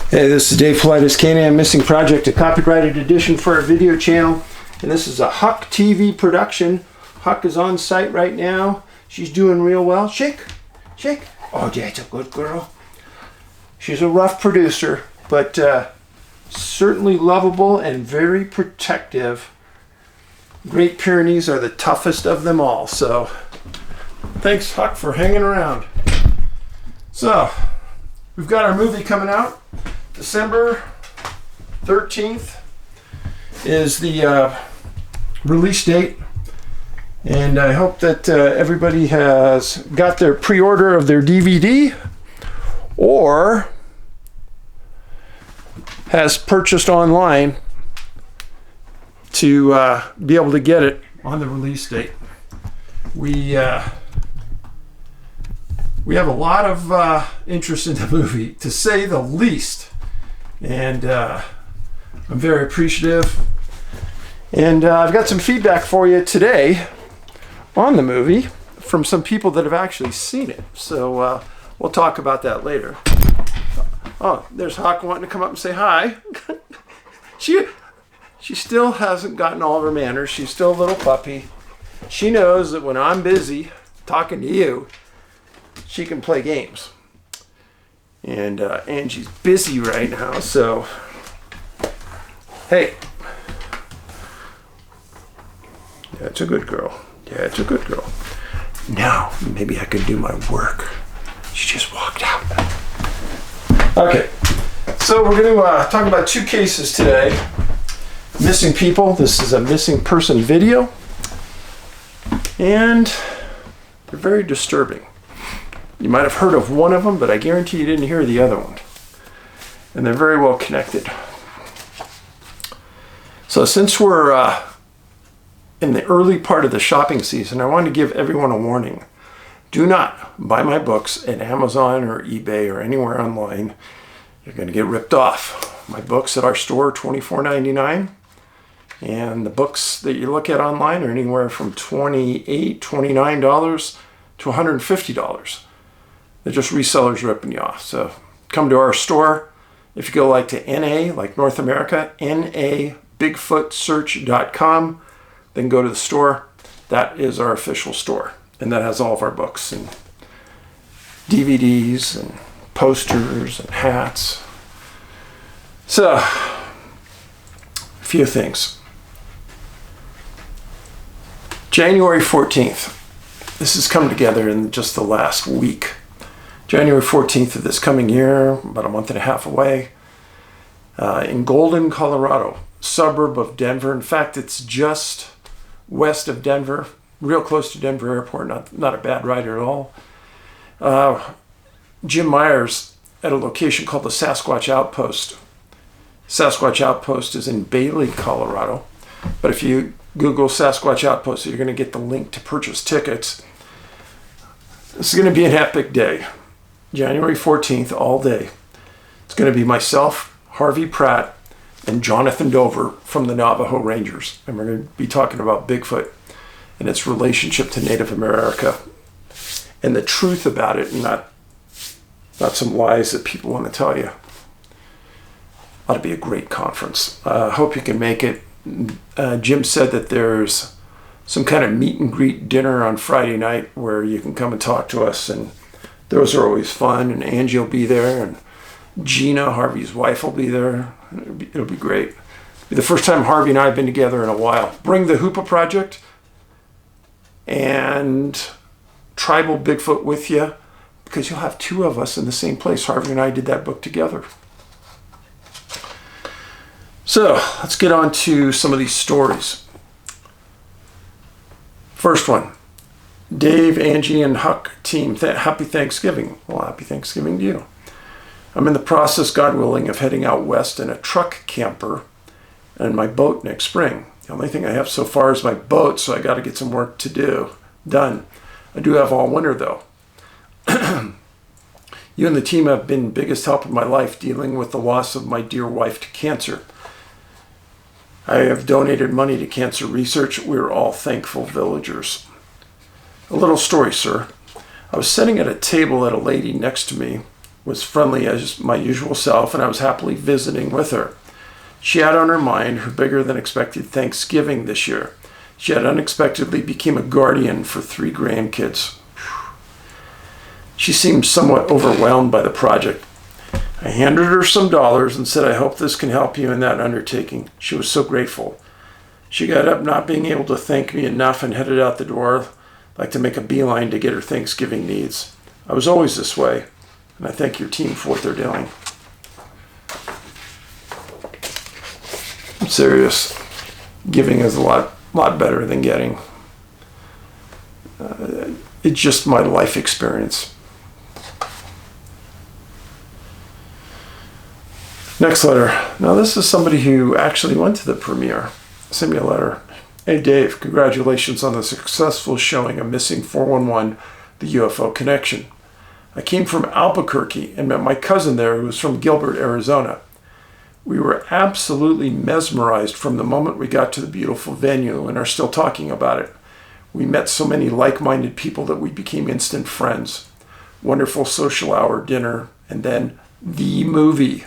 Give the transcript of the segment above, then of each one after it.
Hey, this is Dave Paulides, CanAm Missing Project, a copyrighted edition for our video channel. And this is a Huck TV production. Huck is on site right now. She's doing real well. Shake, shake. Oh, that's a good girl. She's a rough producer, but certainly lovable and very protective. Great Pyrenees are the toughest of them all. So, thanks, Huck, for hanging around. So, we've got our movie coming out. December 13th is the release date, and I hope that everybody has got their pre-order of their DVD or has purchased online to be able to get it on the release date. We have a lot of interest in the movie, to say the least. And I'm very appreciative. And I've got some feedback for you today on the movie from some people that have actually seen it. So we'll talk about that later. Oh, there's Hawk wanting to come up and say hi. She still hasn't gotten all of her manners. She's still a little puppy. She knows that when I'm busy talking to you, she can play games. And Angie's busy right now, so hey, that's a good girl. Yeah, it's a good girl. Now, maybe I could do my work. She just walked out. Okay, so we're going to talk about two cases today. Missing people. This is a missing person video, and they're very disturbing. You might have heard of one of them, but I guarantee you didn't hear the other one. And they're very well connected. So since we're in the early part of the shopping season, I wanted to give everyone a warning. Do not buy my books at Amazon or eBay or anywhere online. You're going to get ripped off. My books at our store are $24.99. And the books that you look at online are anywhere from $28, $29 to $150. They're just resellers ripping you off. So come to our store. If you go to NA, like North America, nabigfootsearch.com, then go to the store. That is our official store. And that has all of our books and DVDs and posters and hats. So, a few things. January 14th. This has come together in just the last week. January 14th of this coming year, about a month and a half away, in Golden, Colorado, suburb of Denver. In fact, it's just west of Denver, real close to Denver Airport, not a bad ride at all. Jim Myers at a location called the Sasquatch Outpost. Sasquatch Outpost is in Bailey, Colorado. But if you Google Sasquatch Outpost, you're going to get the link to purchase tickets. This is going to be an epic day. January 14th, all day. It's going to be myself, Harvey Pratt, and Jonathan Dover from the Navajo Rangers. And we're going to be talking about Bigfoot and its relationship to Native America and the truth about it, and not some lies that people want to tell you. Ought to be a great conference. Hope you can make it. Jim said that there's some kind of meet and greet dinner on Friday night where you can come and talk to us, and those are always fun, and Angie will be there, and Gina, Harvey's wife, will be there. It'll be great. It'll be the first time Harvey and I have been together in a while. Bring the Hoopa Project and Tribal Bigfoot with you, because you'll have two of us in the same place. Harvey and I did that book together. So, let's get on to some of these stories. First one. Dave, Angie, and Huck team, happy Thanksgiving. Well, happy Thanksgiving to you. I'm in the process, God willing, of heading out west in a truck camper and my boat next spring. The only thing I have so far is my boat, so I got to get some work done. I do have all winter, though. You and the team have been the biggest help in my life dealing with the loss of my dear wife to cancer. I have donated money to cancer research. We're all thankful villagers. A little story, sir. I was sitting at a table at a lady next to me was friendly as my usual self, and I was happily visiting with her. She had on her mind her bigger-than-expected Thanksgiving this year. She had unexpectedly become a guardian for 3 grandkids. She seemed somewhat overwhelmed by the project. I handed her some dollars and said, "I hope this can help you in that undertaking." She was so grateful. She got up, not being able to thank me enough, and headed out the door, like to make a beeline to get her Thanksgiving needs. I was always this way, and I thank your team for what they're doing. I'm serious. Giving is a lot better than getting. It's just my life experience. Next letter. Now this is somebody who actually went to the premiere. Send me a letter. Hey Dave, congratulations on the successful showing of Missing 411, the UFO Connection. I came from Albuquerque and met my cousin there who was from Gilbert, Arizona. We were absolutely mesmerized from the moment we got to the beautiful venue and are still talking about it. We met so many like-minded people that we became instant friends. Wonderful social hour dinner, and then the movie.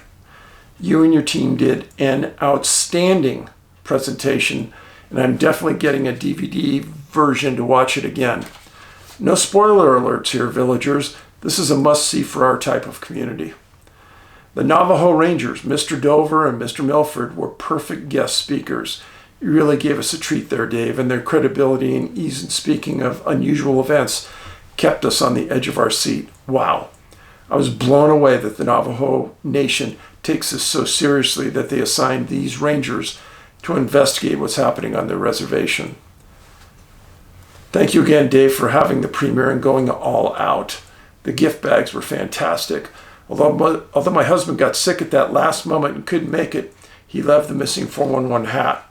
You and your team did an outstanding presentation, and I'm definitely getting a DVD version to watch it again. No spoiler alerts here, villagers. This is a must-see for our type of community. The Navajo Rangers, Mr. Dover and Mr. Milford, were perfect guest speakers. You really gave us a treat there, Dave, and their credibility and ease in speaking of unusual events kept us on the edge of our seat. Wow. I was blown away that the Navajo Nation takes this so seriously that they assigned these rangers to investigate what's happening on their reservation. Thank you again, Dave, for having the premiere and going all out. The gift bags were fantastic. Although my husband got sick at that last moment and couldn't make it, he loved the Missing 411 hat.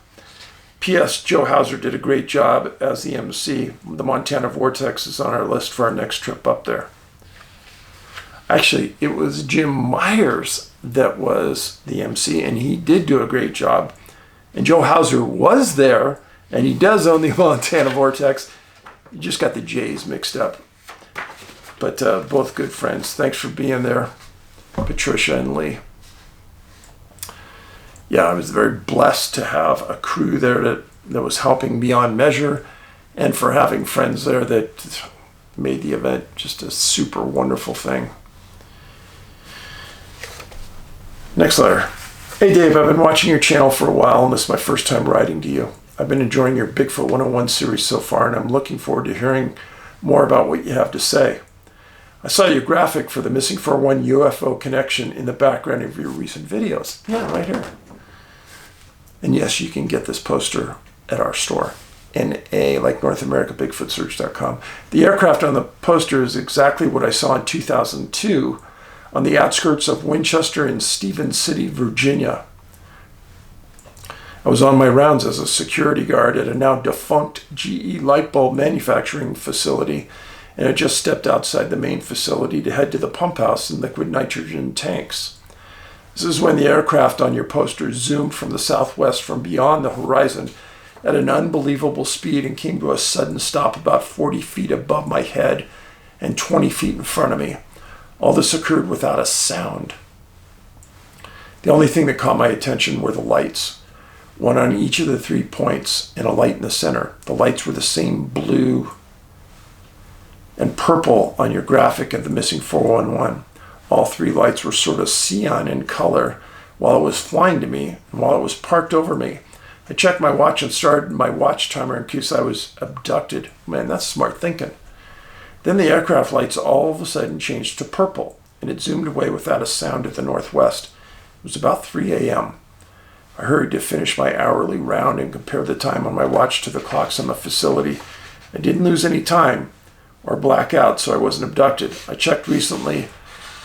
P.S. Joe Hauser did a great job as the MC. The Montana Vortex is on our list for our next trip up there. Actually, it was Jim Myers that was the MC, and he did do a great job. And Joe Hauser was there, and he does own the Montana Vortex. You just got the J's mixed up. But both good friends. Thanks for being there, Patricia and Lee. Yeah, I was very blessed to have a crew there that was helping beyond measure, and for having friends there that made the event just a super wonderful thing. Next letter. Hey Dave, I've been watching your channel for a while, and this is my first time writing to you. I've been enjoying your Bigfoot 101 series so far, and I'm looking forward to hearing more about what you have to say. I saw your graphic for the Missing 411 UFO Connection in the background of your recent videos. Yeah, right here. And yes, you can get this poster at our store. NA, like North America, BigfootSearch.com. The aircraft on the poster is exactly what I saw in 2002 on the outskirts of Winchester in Stevens City, Virginia. I was on my rounds as a security guard at a now defunct GE light bulb manufacturing facility, and I just stepped outside the main facility to head to the pump house and liquid nitrogen tanks. This is when the aircraft on your poster zoomed from the southwest from beyond the horizon at an unbelievable speed and came to a sudden stop about 40 feet above my head and 20 feet in front of me. All this occurred without a sound. The only thing that caught my attention were the lights, one on each of the 3 points and a light in the center. The lights were the same blue and purple on your graphic of the Missing 411. All 3 lights were sort of cyan in color while it was flying to me and while it was parked over me. I checked my watch and started my watch timer in case I was abducted. Man, that's smart thinking. Then the aircraft lights all of a sudden changed to purple, and it zoomed away without a sound at the northwest. It was about 3 a.m. I hurried to finish my hourly round and compare the time on my watch to the clocks on the facility. I didn't lose any time or black out, so I wasn't abducted. I checked recently,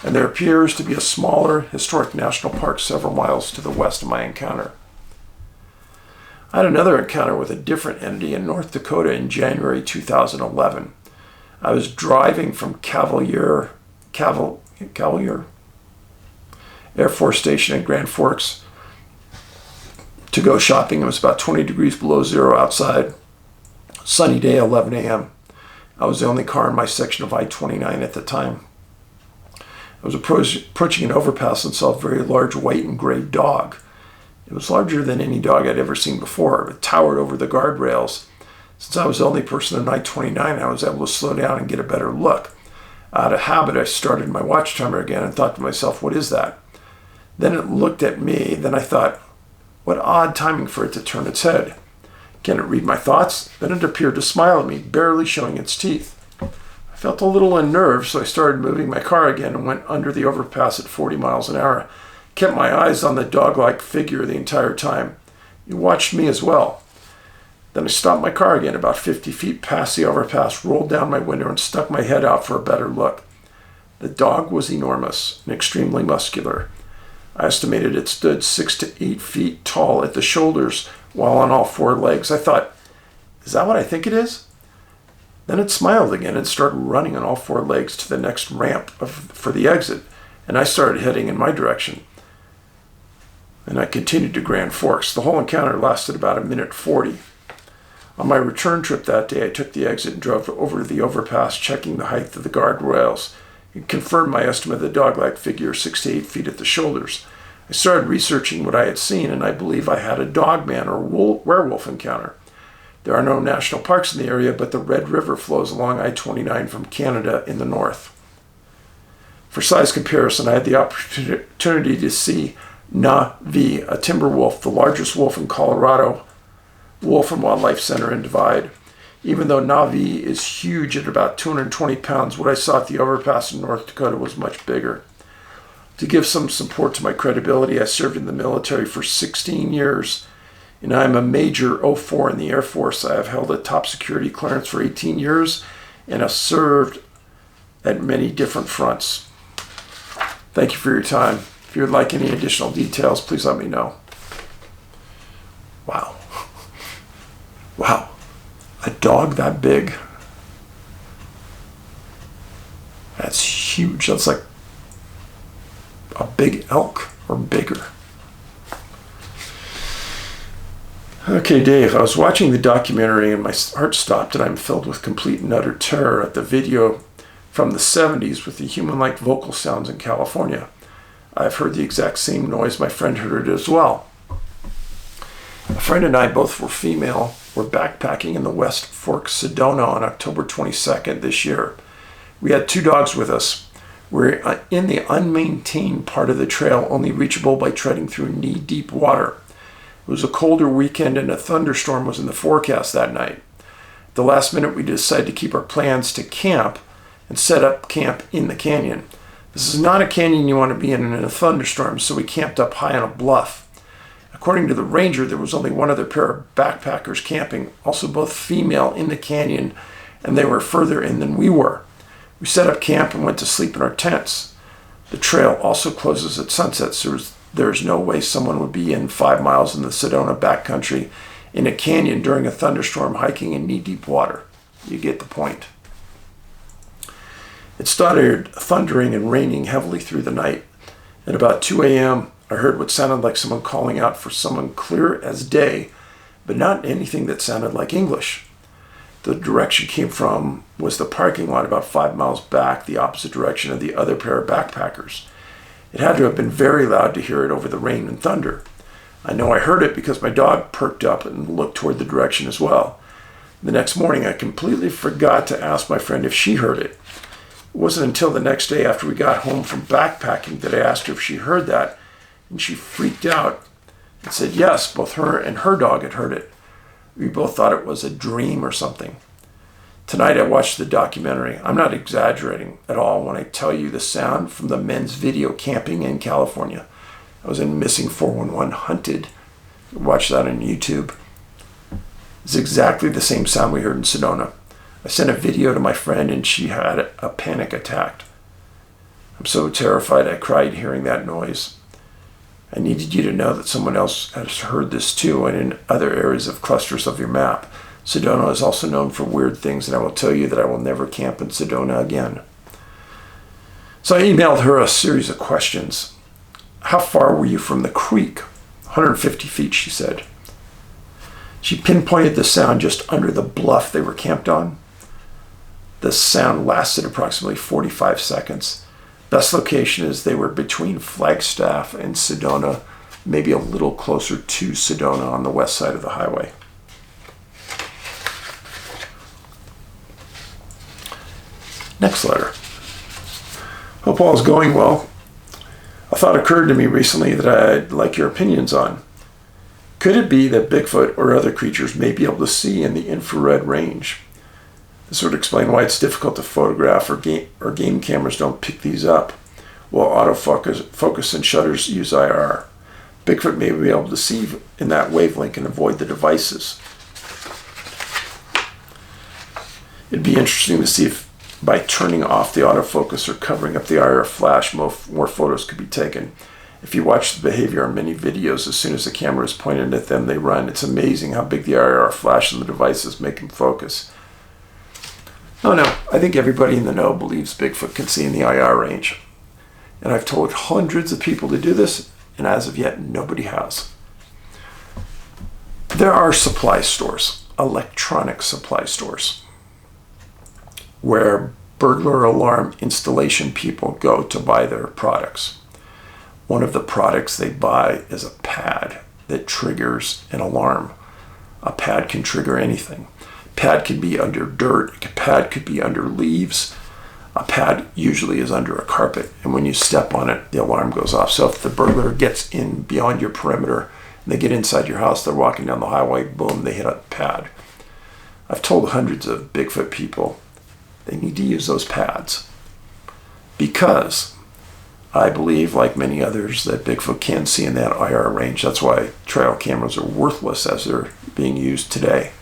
and there appears to be a smaller historic national park several miles to the west of my encounter. I had another encounter with a different entity in North Dakota in January 2011. I was driving from Cavalier Air Force Station in Grand Forks to go shopping. It was about 20 degrees below zero outside. Sunny day, 11 a.m. I was the only car in my section of I-29 at the time. I was approaching an overpass and saw a very large white and gray dog. It was larger than any dog I'd ever seen before. It towered over the guardrails. Since I was the only person on I-29, I was able to slow down and get a better look. Out of habit, I started my watch timer again and thought to myself, what is that? Then it looked at me. Then I thought, what odd timing for it to turn its head. Can it read my thoughts? Then it appeared to smile at me, barely showing its teeth. I felt a little unnerved, so I started moving my car again and went under the overpass at 40 miles an hour. Kept my eyes on the dog-like figure the entire time. It watched me as well. Then I stopped my car again about 50 feet past the overpass, rolled down my window, and stuck my head out for a better look. The dog was enormous and extremely muscular. I estimated it stood 6 to 8 feet tall at the shoulders while on all four legs. I thought, is that what I think it is? Then it smiled again and started running on all four legs to the next ramp for the exit, and I started heading in my direction. And I continued to Grand Forks. The whole encounter lasted about 1:40. On my return trip that day, I took the exit and drove over the overpass, checking the height of the guardrails. It confirmed my estimate of the dog-like figure, 6 to 8 feet at the shoulders. I started researching what I had seen, and I believe I had a dogman or werewolf encounter. There are no national parks in the area, but the Red River flows along I-29 from Canada in the north. For size comparison, I had the opportunity to see NABS, a timber wolf, the largest wolf in Colorado, Wolf and Wildlife Center in Divide. Even though NABS is huge at about 220 pounds, what I saw at the overpass in North Dakota was much bigger. To give some support to my credibility, I served in the military for 16 years, and I'm a Major 04 in the Air Force. I have held a top security clearance for 18 years, and have served at many different fronts. Thank you for your time. If you would like any additional details, please let me know. Wow. Wow. A dog that big. That's huge. That's like a big elk or bigger. Okay, Dave, I was watching the documentary and my heart stopped, and I'm filled with complete and utter terror at the video from the 70s with the human-like vocal sounds in California. I've heard the exact same noise. My friend heard it as well. A friend and I, both were female, were backpacking in the West Fork, Sedona on October 22nd this year. We had 2 dogs with us. We're in the unmaintained part of the trail, only reachable by treading through knee-deep water. It was a colder weekend and a thunderstorm was in the forecast that night. At the last minute, we decided to keep our plans to camp and set up camp in the canyon. This is not a canyon you want to be in a thunderstorm, so we camped up high on a bluff. According to the ranger, there was only one other pair of backpackers camping, also both female, in the canyon, and they were further in than we were. We set up camp and went to sleep in our tents. The trail also closes at sunset, so there is no way someone would be in 5 miles in the Sedona backcountry in a canyon during a thunderstorm hiking in knee-deep water. You get the point. It started thundering and raining heavily through the night. At about 2 a.m., I heard what sounded like someone calling out for someone clear as day, but not anything that sounded like English. The direction came from was the parking lot about 5 miles back, the opposite direction of the other pair of backpackers. It had to have been very loud to hear it over the rain and thunder. I know I heard it because my dog perked up and looked toward the direction as well. The next morning, I completely forgot to ask my friend if she heard it. It wasn't until the next day after we got home from backpacking that I asked her if she heard that, and she freaked out and said yes, both her and her dog had heard it. We both thought it was a dream or something. Tonight I watched the documentary. I'm not exaggerating at all when I tell you the sound from the men's video camping in California. I was in Missing 411 Hunted. Watch that on YouTube. It's exactly the same sound we heard in Sedona. I sent a video to my friend and she had a panic attack. I'm so terrified I cried hearing that noise. I needed you to know that someone else has heard this too, and in other areas of clusters of your map. Sedona is also known for weird things, and I will tell you that I will never camp in Sedona again. So I emailed her a series of questions. How far were you from the creek? 150 feet, she said. She pinpointed the sound just under the bluff they were camped on. The sound lasted approximately 45 seconds. Best location is they were between Flagstaff and Sedona, maybe a little closer to Sedona on the west side of the highway. Next letter. Hope all is going well. A thought occurred to me recently that I'd like your opinions on. Could it be that Bigfoot or other creatures may be able to see in the infrared range? This would explain why it's difficult to photograph or game cameras don't pick these up, while autofocus and shutters use IR. Bigfoot may be able to see in that wavelength and avoid the devices. It'd be interesting to see if by turning off the autofocus or covering up the IR flash, more photos could be taken. If you watch the behavior on many videos, as soon as the camera is pointed at them, they run. It's amazing how big the IR flash and the devices make them focus. Oh no, I think everybody in the know believes Bigfoot can see in the IR range. And I've told hundreds of people to do this, and as of yet, nobody has. There are supply stores, electronic supply stores, where burglar alarm installation people go to buy their products. One of the products they buy is a pad that triggers an alarm. A pad can trigger anything. Pad can be under dirt, a pad could be under leaves. A pad usually is under a carpet, and when you step on it, the alarm goes off. So if the burglar gets in beyond your perimeter, and they get inside your house, they're walking down the highway, boom, they hit a pad. I've told hundreds of Bigfoot people they need to use those pads, because I believe, like many others, that Bigfoot can see in that IR range. That's why trail cameras are worthless as they're being used today.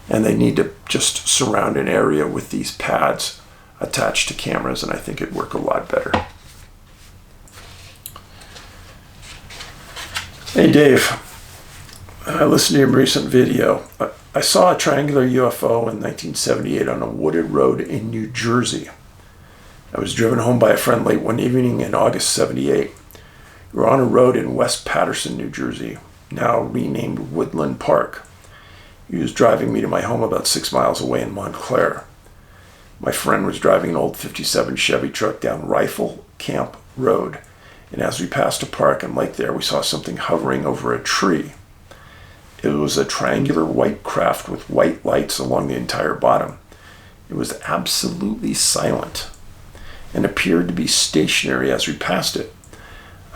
And they need to just surround an area with these pads attached to cameras, and I think it'd work a lot better. Hey Dave, I listened to your recent video. I saw a triangular UFO in 1978 on a wooded road in New Jersey. I was driven home by a friend late one evening in August '78. We were on a road in West Patterson, New Jersey, now renamed Woodland Park. He was driving me to my home about 6 miles away in Montclair. My friend was driving an old '57 Chevy truck down Rifle Camp Road, and as we passed a park and lake there, we saw something hovering over a tree. It was a triangular white craft with white lights along the entire bottom. It was absolutely silent and appeared to be stationary as we passed it.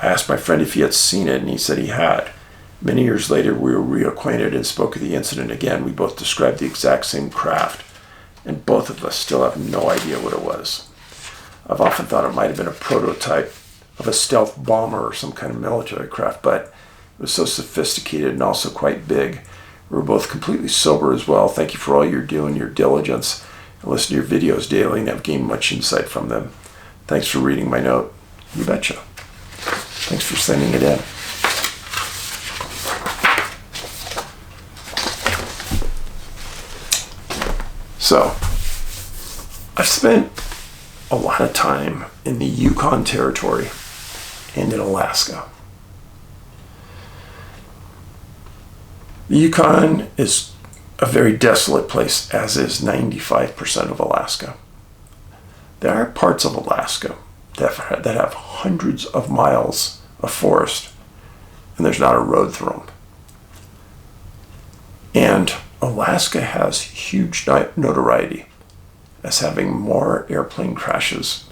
I asked my friend if he had seen it, and he said he had. Many years later, we were reacquainted and spoke of the incident again. We both described the exact same craft, and both of us still have no idea what it was. I've often thought it might have been a prototype of a stealth bomber or some kind of military craft, but it was so sophisticated and also quite big. We were both completely sober as well. Thank you for all you're doing, your diligence. I listen to your videos daily and have gained much insight from them. Thanks for reading my note. You betcha. Thanks for sending it in. So, I've spent a lot of time in the Yukon Territory and in Alaska. The Yukon is a very desolate place, as is 95% of Alaska. There are parts of Alaska that have hundreds of miles of forest, and there's not a road through them. And Alaska has huge notoriety as having more airplane crashes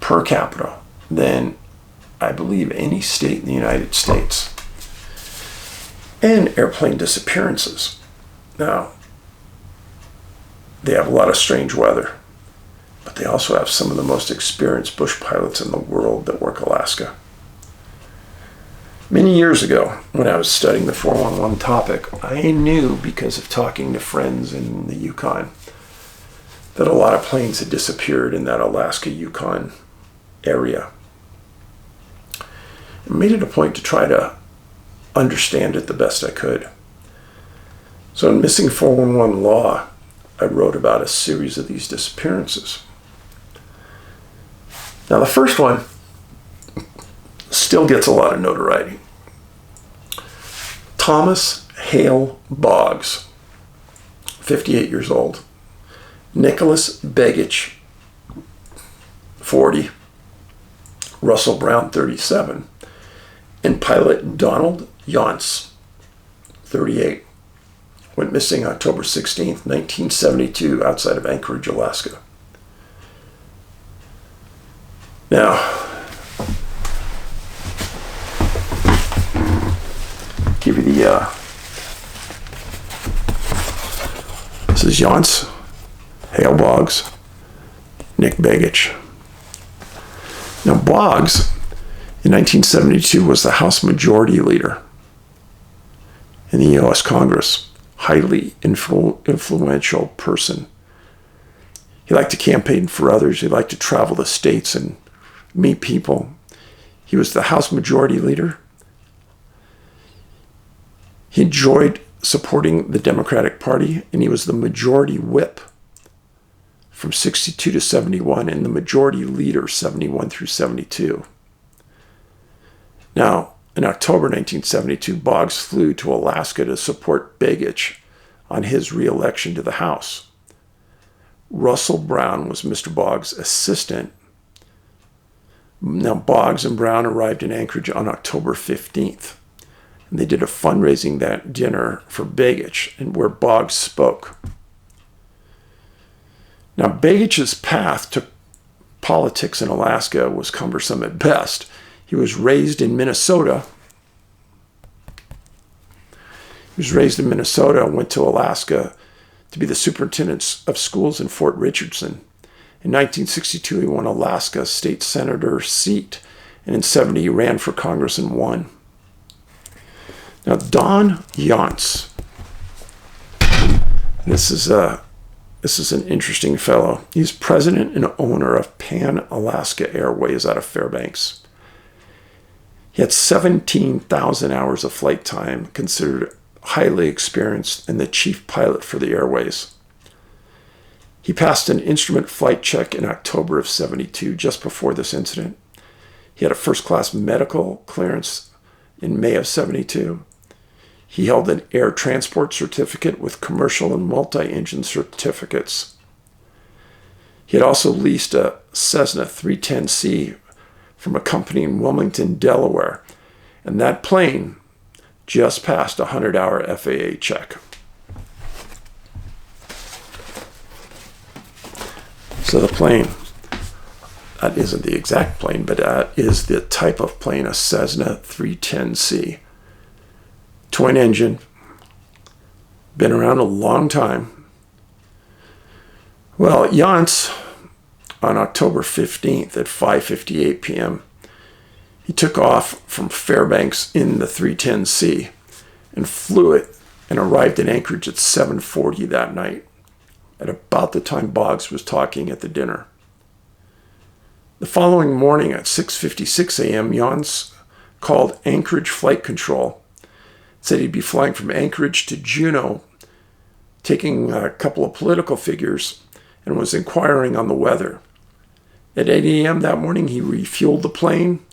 per capita than, I believe, any state in the United States. And airplane disappearances. Now, they have a lot of strange weather, but they also have some of the most experienced bush pilots in the world that work Alaska. Many years ago, when I was studying the 411 topic, I knew, because of talking to friends in the Yukon, that a lot of planes had disappeared in that Alaska-Yukon area. I made it a point to try to understand it the best I could. So in Missing 411 Law, I wrote about a series of these disappearances. Now the first one still gets a lot of notoriety. Thomas Hale Boggs, 58 years old. Nicholas Begich, 40. Russell Brown, 37, and pilot Donald Jonz, 38, went missing October 16th, 1972, outside of Anchorage, Alaska. Now, give you the, this is Jonz, Hale Boggs, Nick Begich. Now, Boggs, in 1972, was the House Majority Leader in the U.S. Congress, highly influential person. He liked to campaign for others. He liked to travel the states and meet people. He was the House Majority Leader. He enjoyed supporting the Democratic Party, and he was the Majority Whip from 62 to 71, and the Majority Leader 71 through 72. Now, in October 1972, Boggs flew to Alaska to support Begich on his re-election to the House. Russell Brown was Mr. Boggs' assistant. Now, Boggs and Brown arrived in Anchorage on October 15th, and they did a fundraising that dinner for Begich, and where Boggs spoke. Now, Begich's path to politics in Alaska was cumbersome at best. He was raised in Minnesota. Went to Alaska to be the superintendent of schools in Fort Richardson. In 1962, he won Alaska state senator seat, and in 70, he ran for Congress and won. Now, Don Jonz, this is an interesting fellow. He's president and owner of Pan Alaska Airways out of Fairbanks. He had 17,000 hours of flight time, considered highly experienced, and the chief pilot for the airways. He passed an instrument flight check in October of 72, just before this incident. He had a first-class medical clearance in May of 72. He held an air transport certificate with commercial and multi-engine certificates. He had also leased a Cessna 310C from a company in Wilmington, Delaware, and that plane just passed a 100-hour FAA check. So the plane, that isn't the exact plane, but that is the type of plane, a Cessna 310C. Twin engine, been around a long time. Well, Jonz, on October 15th at 5:58 p.m., he took off from Fairbanks in the 310C and flew it and arrived in Anchorage at 7:40 that night, at about the time Boggs was talking at the dinner. The following morning at 6:56 a.m., Jonz called Anchorage Flight Control, said he'd be flying from Anchorage to Juneau, taking a couple of political figures, and was inquiring on the weather. At 8 a.m. that morning, he refueled the plane.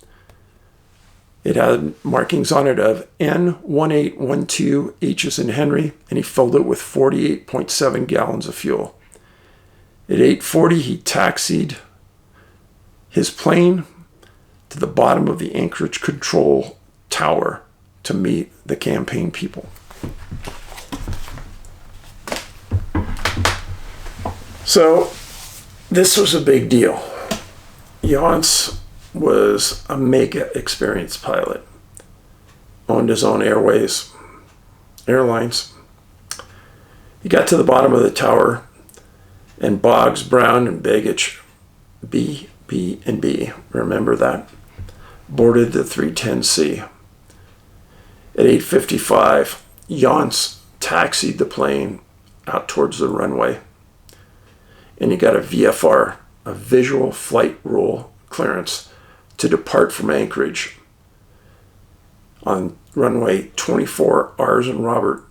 It had markings on it of N1812 H as in Henry, and he filled it with 48.7 gallons of fuel. At 8:40, he taxied his plane to the bottom of the Anchorage control tower to meet the campaign people. So this was a big deal. Jonz was a mega experienced pilot, owned his own airlines. He got to the bottom of the tower, and Boggs, Brown, and Begich, B, and B, remember that, boarded the 310C. At 8:55, Jonz taxied the plane out towards the runway, and he got a VFR, a visual flight rule clearance, to depart from Anchorage on runway 24 R's and Robert,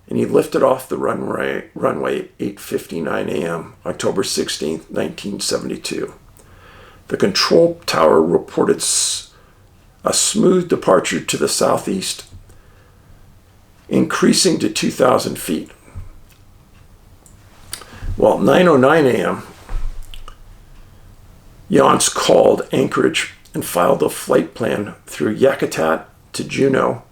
and he lifted off the runway at 8:59 a.m., October 16th, 1972. The control tower reported a smooth departure to the southeast, increasing to 2,000 feet. Well, 9:09 a.m., Jonz called Anchorage and filed a flight plan through Yakutat to Juneau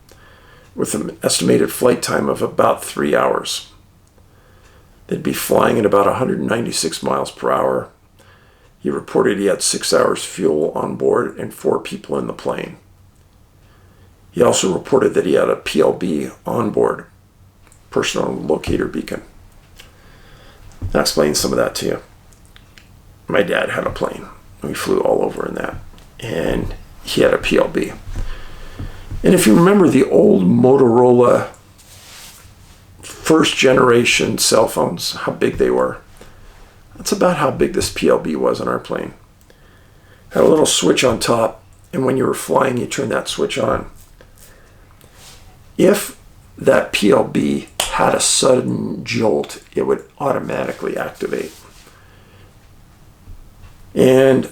with an estimated flight time of about 3 hours. They'd be flying at about 196 miles per hour. He reported he had 6 hours fuel on board and 4 people in the plane. He also reported that he had a PLB on board, personal locator beacon. I'll explain some of that to you. My dad had a plane. We flew all over in that. And he had a PLB. And if you remember the old Motorola first generation cell phones, how big they were, that's about how big this PLB was on our plane. Had a little switch on top, and when you were flying, you turned that switch on. If that PLB had a sudden jolt, it would automatically activate. And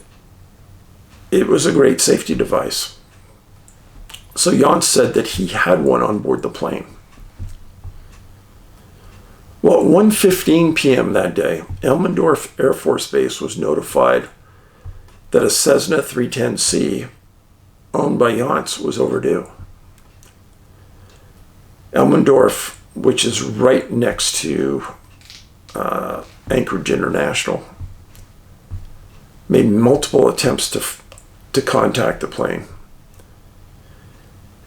it was a great safety device. So Jonz said that he had one on board the plane. Well, at 1:15 p.m. that day, Elmendorf Air Force Base was notified that a Cessna 310C owned by Jonz was overdue. Elmendorf, which is right next to Anchorage International, made multiple attempts to contact the plane.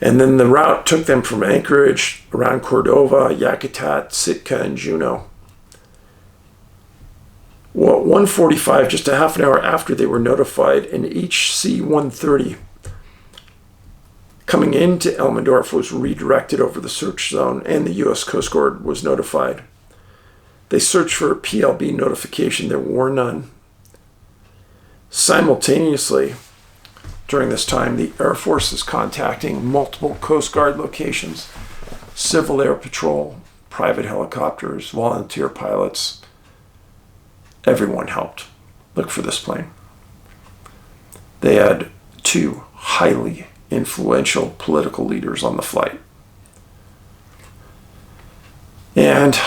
And then the route took them from Anchorage, around Cordova, Yakutat, Sitka, and Juneau. Well, at 1:45, just a half an hour after they were notified, an HC-130 coming into Elmendorf was redirected over the search zone, and the U.S. Coast Guard was notified. They searched for a PLB notification. There were none. Simultaneously, during this time, the Air Force is contacting multiple Coast Guard locations, Civil Air Patrol, private helicopters, volunteer pilots. Everyone helped look for this plane. They had 2 highly influential political leaders on the flight. And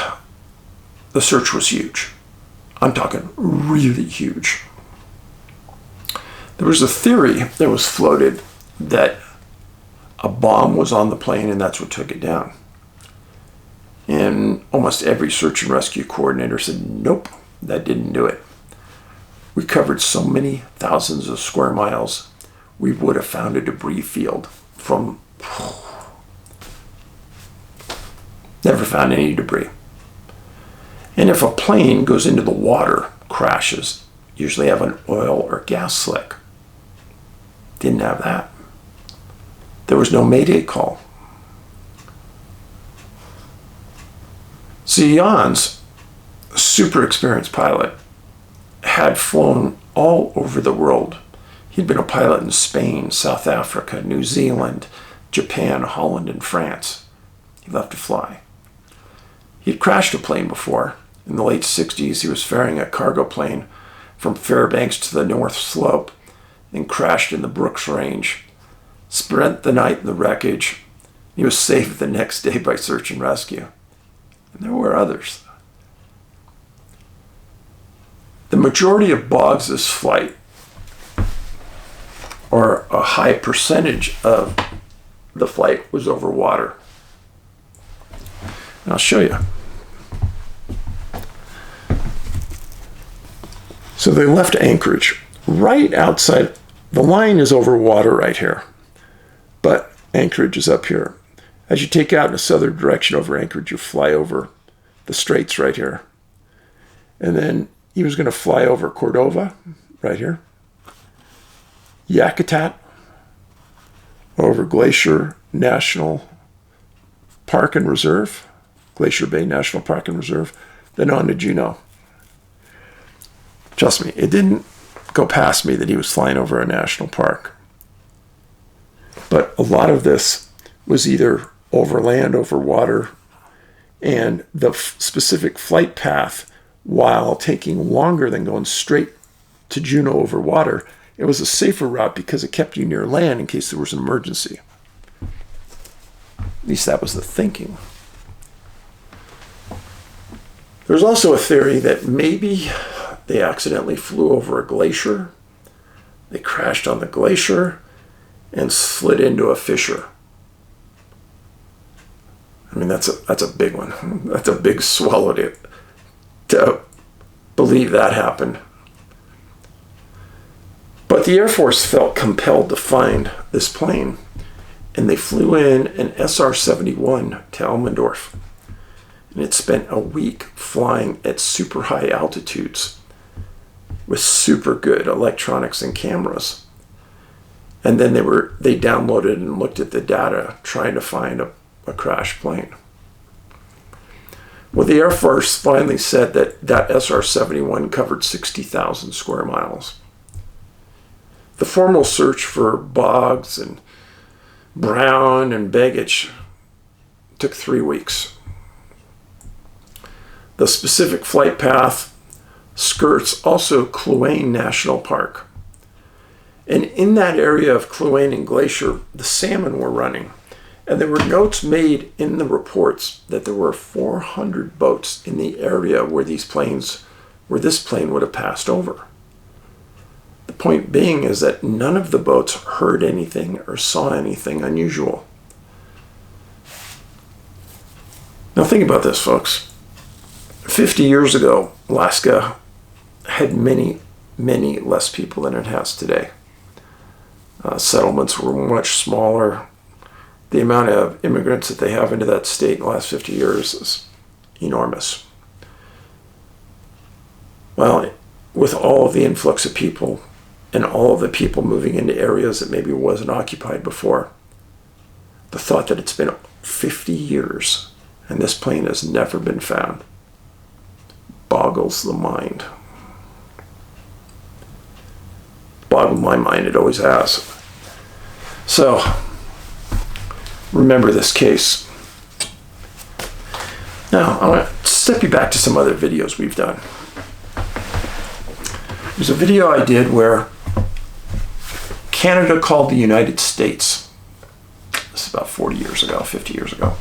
the search was huge. I'm talking really huge. There was a theory that was floated that a bomb was on the plane and that's what took it down. And almost every search and rescue coordinator said, nope, that didn't do it. We covered so many thousands of square miles, we would have found a debris field from... Never found any debris. And if a plane goes into the water, crashes, usually have an oil or gas slick. Didn't have that. There was no Mayday call. See, Jonz, a super experienced pilot, had flown all over the world. He'd been a pilot in Spain, South Africa, New Zealand, Japan, Holland, and France. He loved to fly. He'd crashed a plane before. In the late 60s, he was ferrying a cargo plane from Fairbanks to the North Slope and crashed in the Brooks Range. Spent the night in the wreckage. He was saved the next day by search and rescue. And there were others. The majority of Boggs' flight, or a high percentage of the flight, was over water. And I'll show you. So they left Anchorage right outside. The line is over water right here, but Anchorage is up here. As you take out in a southern direction over Anchorage, you fly over the straits right here. And then he was going to fly over Cordova right here, Yakutat, over Glacier National Park and Reserve, Glacier Bay National Park and Reserve, then on to Juneau. Trust me, it didn't go past me that he was flying over a national park. But a lot of this was either over land, over water, and the specific flight path, while taking longer than going straight to Juneau over water, it was a safer route because it kept you near land in case there was an emergency. At least that was the thinking. There's also a theory that maybe they accidentally flew over a glacier, They crashed on the glacier and slid into a fissure. I mean, that's a big one. That's a big swallow to believe that happened. But the Air Force felt compelled to find this plane, and they flew in an SR-71 to Elmendorf. And it spent a week flying at super high altitudes with super good electronics and cameras. And then they downloaded and looked at the data trying to find a crashed plane. Well, the Air Force finally said that SR-71 covered 60,000 square miles. The formal search for Boggs and Brown and Begich took 3 weeks. The specific flight path skirts also Kluane National Park. And in that area of Kluane and Glacier, the salmon were running. And there were notes made in the reports that there were 400 boats in the area where this plane would have passed over. The point being is that none of the boats heard anything or saw anything unusual. Now think about this, folks. 50 years ago, Alaska had many, many less people than it has today. Settlements were much smaller. The amount of immigrants that they have into that state in the last 50 years is enormous. Well, with all of the influx of people and all of the people moving into areas that maybe wasn't occupied before, the thought that it's been 50 years and this plane has never been found boggles the mind. Boggled my mind, it always has. So, remember this case. Now, I want to step you back to some other videos we've done. There's a video I did where Canada called the United States. This is about 40 years ago, 50 years ago.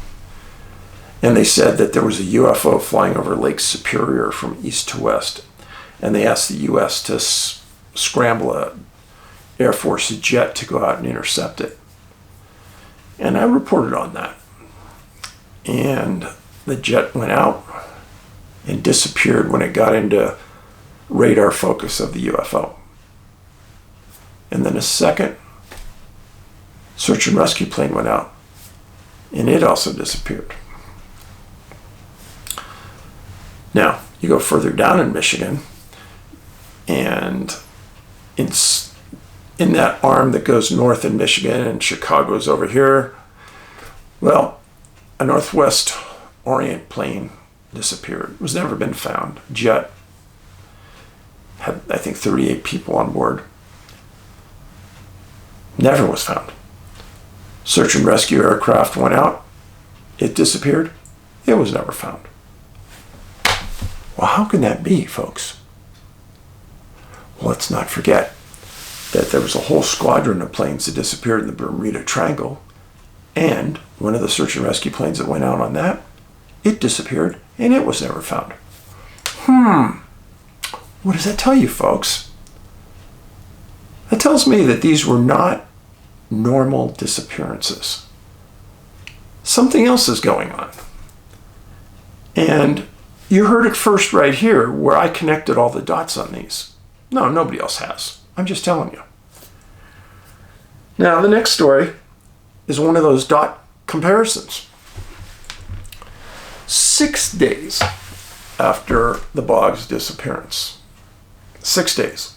And they said that there was a UFO flying over Lake Superior from east to west. And they asked the U.S. to scramble a Air Force jet to go out and intercept it. And I reported on that. And the jet went out and disappeared when it got into radar focus of the UFO. And then a second search and rescue plane went out, and it also disappeared. Now, you go further down in Michigan, and it's in that arm that goes north in Michigan, and Chicago's over here. Well, a Northwest Orient plane disappeared. It was never been found. Jet had, I think, 38 people on board. Never was found. Search and rescue aircraft went out. It disappeared. It was never found. Well, how can that be, folks? Well, let's not forget that there was a whole squadron of planes that disappeared in the Bermuda Triangle, and one of the search and rescue planes that went out on that, it disappeared, and it was never found. What does that tell you, folks? That tells me that these were not normal disappearances. Something else is going on. And you heard it first right here where I connected all the dots on these. No, nobody else has. I'm just telling you. Now, the next story is one of those dot comparisons. 6 days after the Boggs disappearance, 6 days,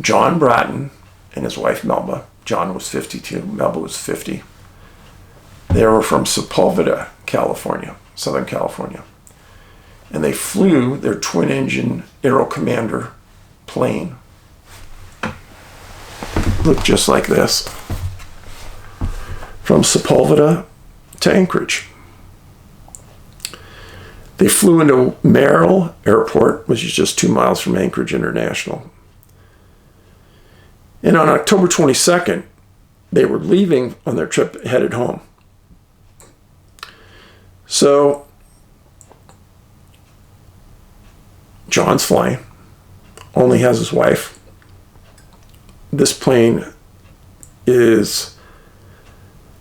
John Bratton and his wife Meba, John was 52, Meba was 50. They were from Sepulveda, California, Southern California. And they flew their twin-engine Aero Commander plane. Looked just like this. From Sepulveda to Anchorage. They flew into Merrill Airport, which is just 2 miles from Anchorage International. And on October 22nd, they were leaving on their trip headed home. So, John's flying, only has his wife this plane is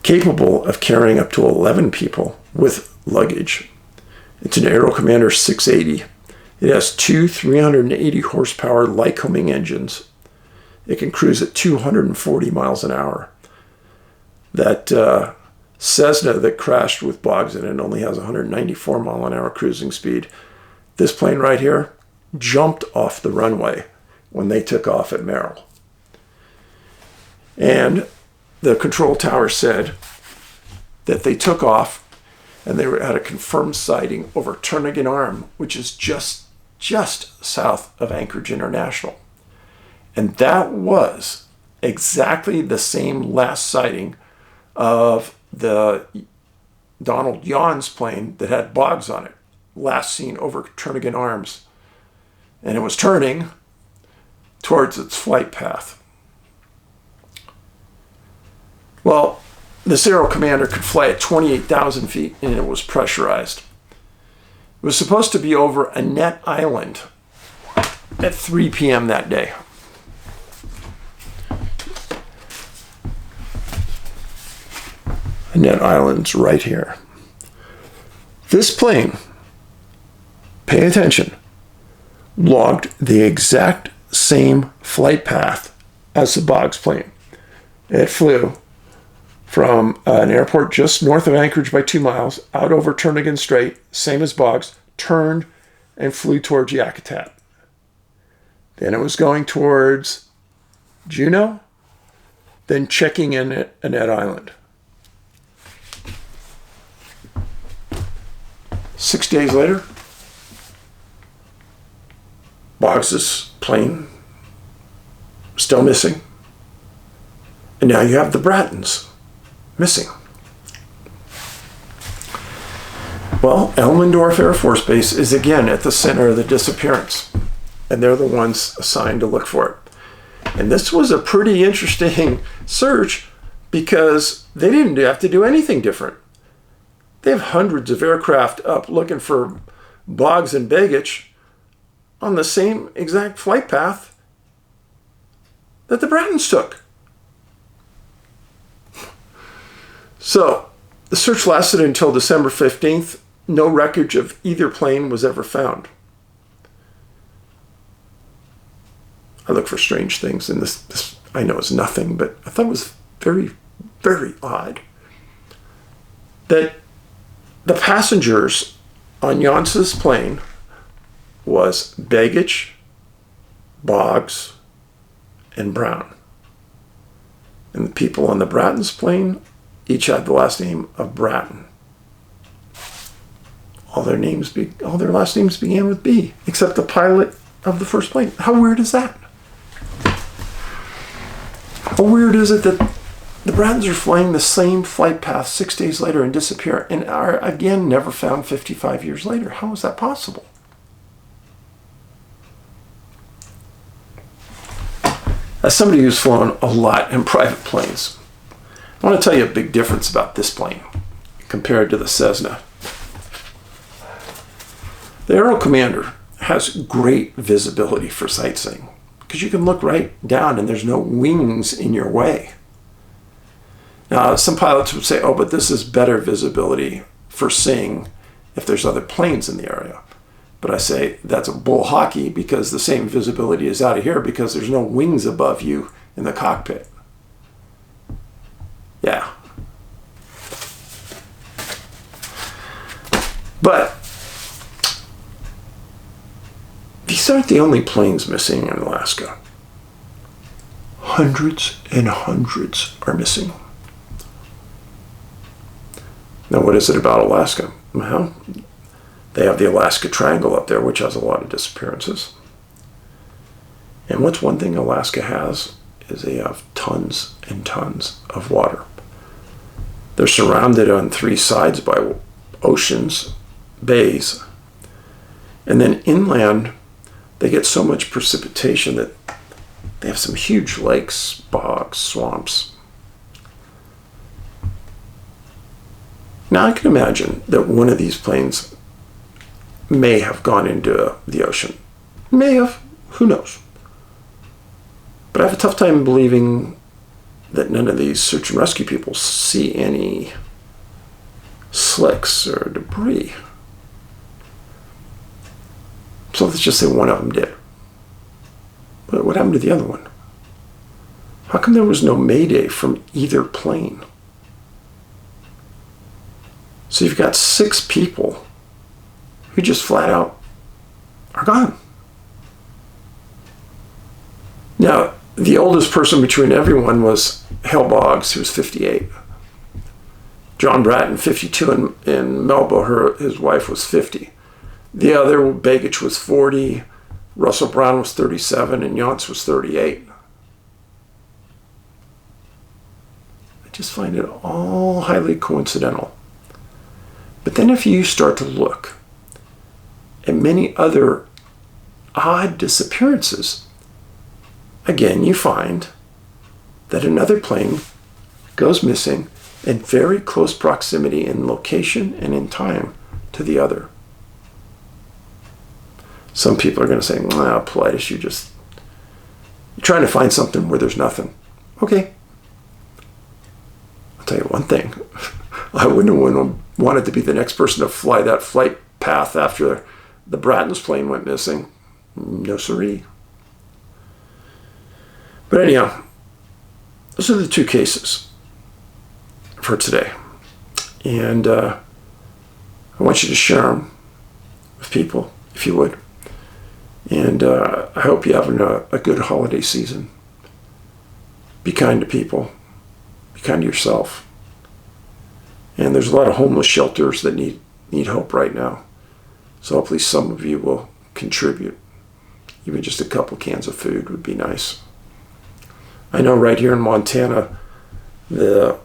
capable of carrying up to 11 people with luggage. It's an Aero Commander 680. It has two 380 horsepower Lycoming engines. It can cruise at 240 miles an hour. That Cessna that crashed with Boggs in it only has 194 mile an hour cruising speed. This plane right here jumped off the runway when they took off at Merrill. And the control tower said that they took off and they had a confirmed sighting over Turnagain Arm, which is just south of Anchorage International. And that was exactly the same last sighting of the Donald Jonz plane that had Boggs on it, last seen over Turnagain Arms. And it was turning towards its flight path. Well, this Aero Commander could fly at 28,000 feet and it was pressurized. It was supposed to be over Annette Island at 3 p.m. that day. Annette Island's right here. This plane, pay attention, logged the exact same flight path as the Boggs plane. It flew from an airport just north of Anchorage by 2 miles, out over Turnagain Strait, same as Boggs, turned and flew towards Yakutat. Then it was going towards Juneau, then checking in at Annette Island. 6 days later, Boggs' plane still missing. And now you have the Brattons missing. Well, Elmendorf Air Force Base is again at the center of the disappearance, and they're the ones assigned to look for it. And this was a pretty interesting search because they didn't have to do anything different. They have hundreds of aircraft up looking for Boggs and Begich on the same exact flight path that the Brattons took. So the search lasted until December 15th. No wreckage of either plane was ever found. I look for strange things, and this I know is nothing, but I thought it was very, very odd that the passengers on Jonz's plane was Begich, Boggs, and Brown. And the people on the Bratton's plane each had the last name of Bratton. All their last names began with B, except the pilot of the first plane. How weird is that? How weird is it that the Brattons are flying the same flight path 6 days later and disappear, and are again never found 55 years later? How is that possible? As somebody who's flown a lot in private planes, I want to tell you a big difference about this plane compared to the Cessna. The Aero Commander has great visibility for sightseeing because you can look right down and there's no wings in your way. Now, some pilots would say, oh, but this is better visibility for seeing if there's other planes in the area. But I say that's a bull hockey because the same visibility is out of here because there's no wings above you in the cockpit. Yeah. But these aren't the only planes missing in Alaska. Hundreds and hundreds are missing. Now, what is it about Alaska? Well, they have the Alaska Triangle up there, which has a lot of disappearances. And what's one thing Alaska has is they have tons and tons of water. They're surrounded on 3 sides by oceans, bays, and then inland they get so much precipitation that they have some huge lakes, bogs, swamps. Now I can imagine that one of these planes may have gone into the ocean. May have, who knows? But I have a tough time believing that none of these search and rescue people see any slicks or debris. So let's just say one of them did. But what happened to the other one? How come there was no mayday from either plane? So you've got 6 people who just flat out are gone. Now, the oldest person between everyone was Hale Boggs, who was 58. Meba Bratton, 52, and Meba, his wife, was 50. The other, Begich, was 40. Russell Brown was 37, and Jonz was 38. I just find it all highly coincidental. But then if you start to look at many other odd disappearances, again, you find that another plane goes missing in very close proximity in location and in time to the other. Some people are going to say, well, Paulides, you're trying to find something where there's nothing. Okay. I'll tell you one thing. I wouldn't have wanted to be the next person to fly that flight path after the Bratton's plane went missing. No siree. But anyhow, those are the 2 cases for today. And I want you to share them with people, if you would. And I hope you're having a good holiday season. Be kind to people. Be kind to yourself. And there's a lot of homeless shelters that need help right now. So hopefully some of you will contribute. Even just a couple cans of food would be nice. I know right here in Montana, the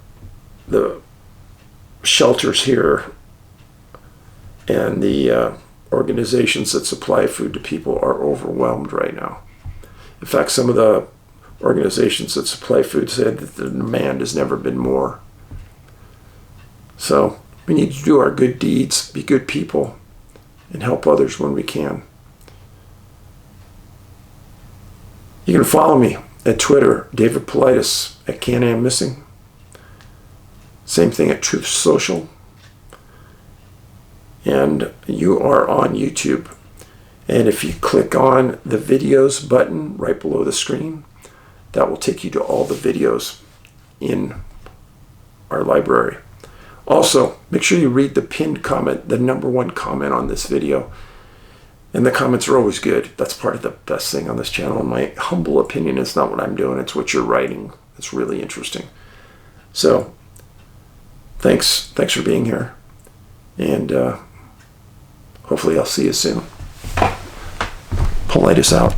shelters here and the organizations that supply food to people are overwhelmed right now. In fact, some of the organizations that supply food said that the demand has never been more. So we need to do our good deeds, be good people, and help others when we can. You can follow me at Twitter, David Paulides, at CanAm Missing. Same thing at Truth Social. And you are on YouTube. And if you click on the videos button right below the screen, that will take you to all the videos in our library. Also, make sure you read the pinned comment, the #1 comment on this video. And the comments are always good. That's part of the best thing on this channel. In my humble opinion, it's not what I'm doing, it's what you're writing. It's really interesting. So, thanks for being here. And hopefully I'll see you soon. Paulides out.